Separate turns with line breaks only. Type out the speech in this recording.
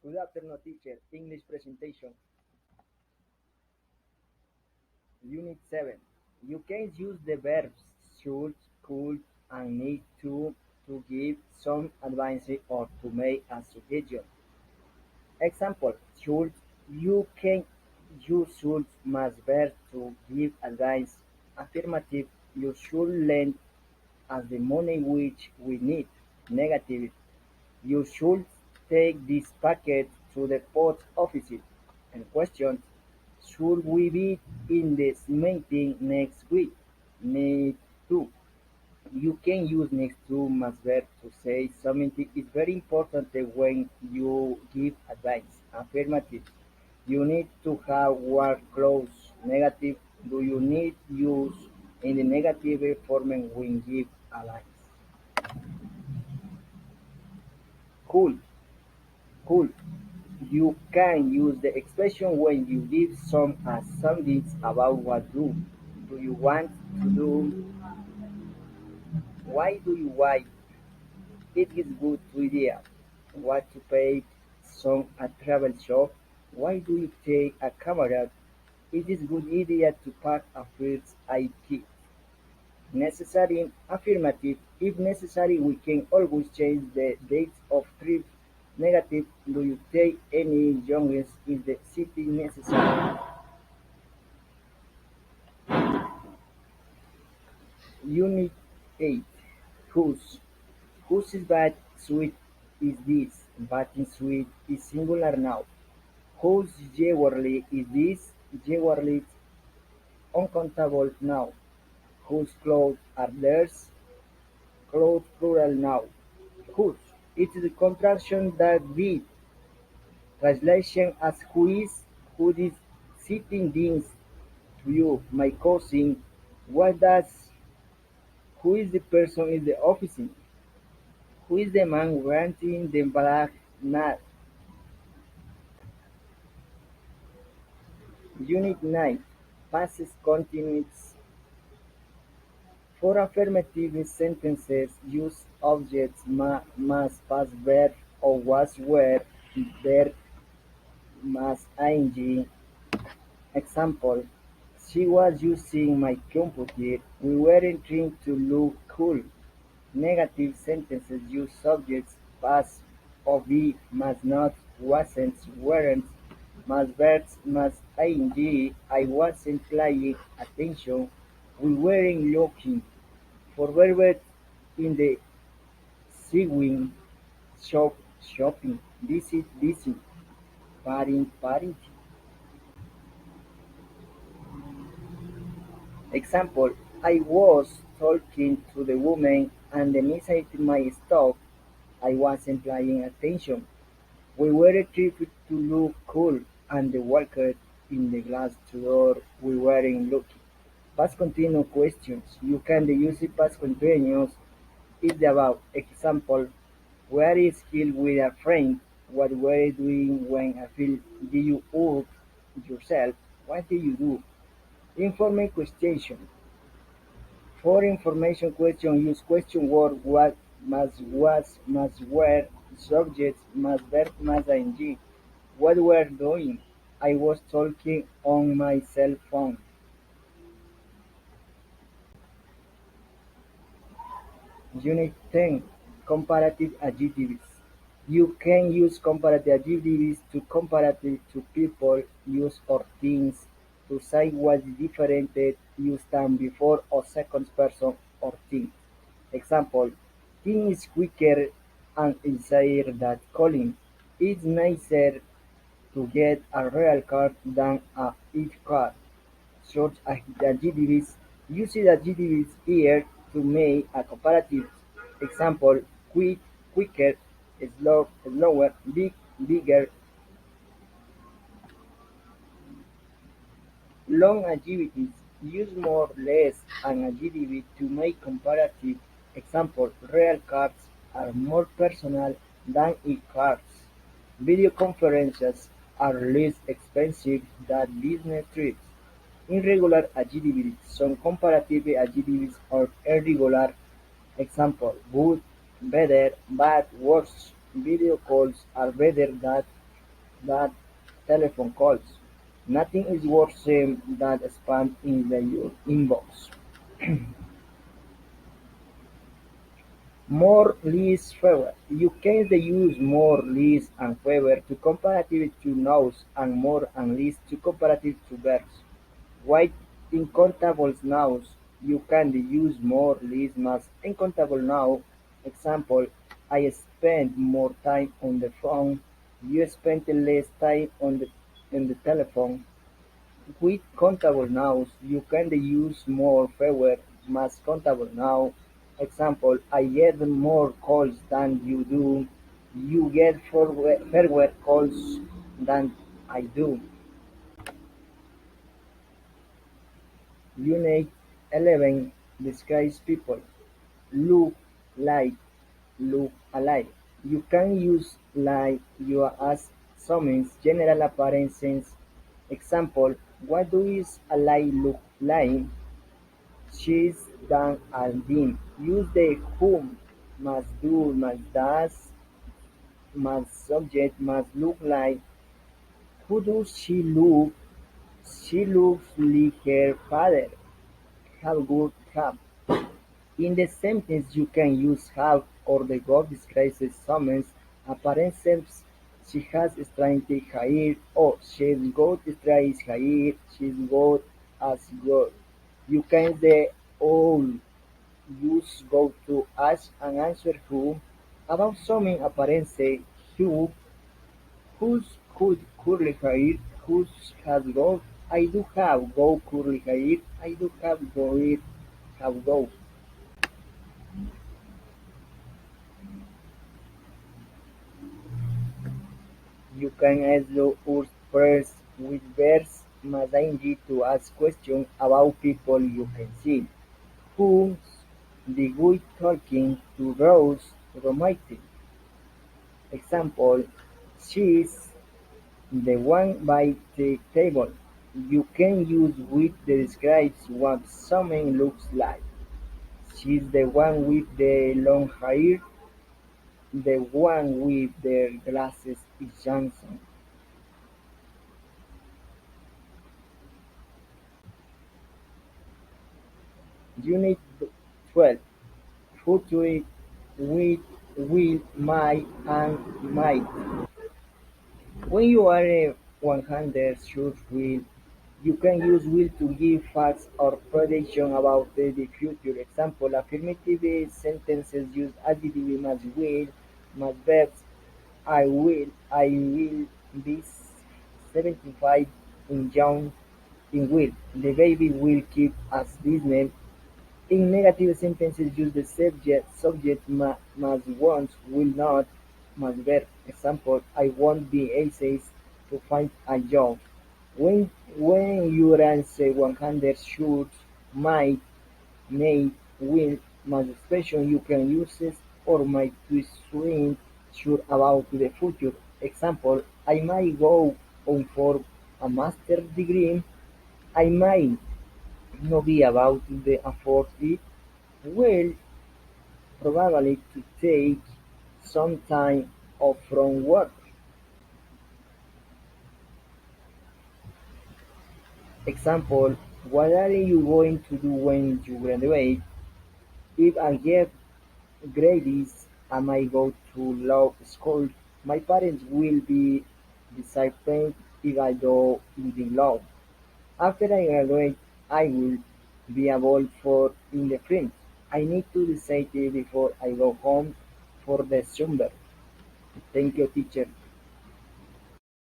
Good afternoon, teacher. English presentation. Unit 7. You can use the verbs should, could, and need to give some advice or to make a suggestion. Example, should. You can use should must verb to give advice. Affirmative, you should lend us the money which we need. Negative, you should take this packet to the post office. And question, should we be in this meeting next week? Need to. You can use next to must verb to say something is very important when you give advice. Affirmative. You need to have warm clothes. Negative. Do you need use in the negative form when give advice? Cool. Cool. You can use the expression when you give some assumptions about what do you want to do, why do you why it is good idea, what to pay some at travel shop, why do you take a camera, it is good idea to pack a first aid kit. Necessary affirmative. If necessary, we can always change the dates of trips. Negative. Do you take any journeys in the city necessary? Unit 8. Whose? Whose is bad sweet is this? Bathing sweet is singular now. Whose jewelry is this? Jewelry uncountable now. Whose clothes are theirs? Clothes plural now. Whose? It is a contraction that we translation as who is sitting next to you, my cousin. What does who is the person in the office? Who is the man wearing the black hat? Unit 9. Past continuous. For affirmative sentences, use objects must, past verb, or was, were, there, must, ing. Example: she was using my computer. We weren't trying to look cool. Negative sentences use subjects past or be, must not, wasn't, weren't, must verbs, must ing. I wasn't paying attention. We weren't looking. For verbs in the seeing, shopping, visit, visit, parent. Example: I was talking to the woman and missed my stop. I wasn't paying attention. We were trying to look cool and walked in the glass door we weren't looking. Past continuous questions. You can use it past continuous is the above. Example: where is he with a friend? What were you doing when I feel? Did you hurt yourself? What did you do? Information question. For information question, use question word what, must, was, must, were, subjects, must, verb, must, ing. What were doing? I was talking on my cell phone. Unit 10. Comparative adjectives. You can use comparative adjectives to comparative to people, use or things, to say what is different, use time before or second person or thing. Example: Tim is quicker and easier than Colin. It's nicer to get a real car than a gift card. Short adjectives. Use adjectives here to make a comparative. Example: quick, quicker, slower, bigger. Long adjectives. Use more, less an adjective to make comparative. Example: real cars are more personal than e-cars. Video conferences are less expensive than business trips. Irregular adjectives. Some comparative adjectives are irregular. Example: good, better, bad, worse. Video calls are better than that telephone calls. Nothing is worse than spam in your inbox. More, less, fewer. You can use more, less, and fewer to comparative to nouns and more and less to comparative to verbs. While in countable nouns, you can use more, less, más uncountable noun. Example: I spent more time on the phone. You spent less time on the telephone. With countable nouns, you can use more, fewer, más countable noun. Example: I get more calls than you do. You get fewer calls than I do. Unit 11 describes people. Look like, look alike. You can use like you as summons general appearances. Example: what does a lie look like? She's done and been. Use the whom, must do, must does, must subject, must look like. Who does she look? She looks like her father. Have good have. In the sentence you can use have or the verb describes someone's appearance. She has strength hair or she's got strength hair. She's got as good. You can say all use go to ask and answer who about something appearance who's good curly hair, whose has got I do have go curly hair, I do have go it have go. You can also use first with verbs ing to ask questions about people you can see. Who's the guy talking to Rose romantic? Example: she's the one by the table. You can use with that describes what someone looks like. She's the one with the long hair. The one with the glasses is Johnson. Unit 12. Future with, will, might, and might. When you are 100 sure will, you can use will to give facts or prediction about the future. Example: affirmative sentences use adjective must will, must verbs. I will be 75 in June. In will, the baby will keep us business. In negative sentences, use the subject must, won't, will not, must verb. Example: I won't be anxious to find a job. When you answer 100 should, might, may, will, must expression, you can use it or might to swing sure about the future. Example: I might go on for a master's degree. I might not be about to afford it. Will probably to take some time off from work. Example: what are you going to do when you graduate? If I get grades and I go to law school, my parents will be disappointed if I do in the law. After I graduate, I will be able for in the French. I need to decide before I go home for the summer. Thank you, teacher.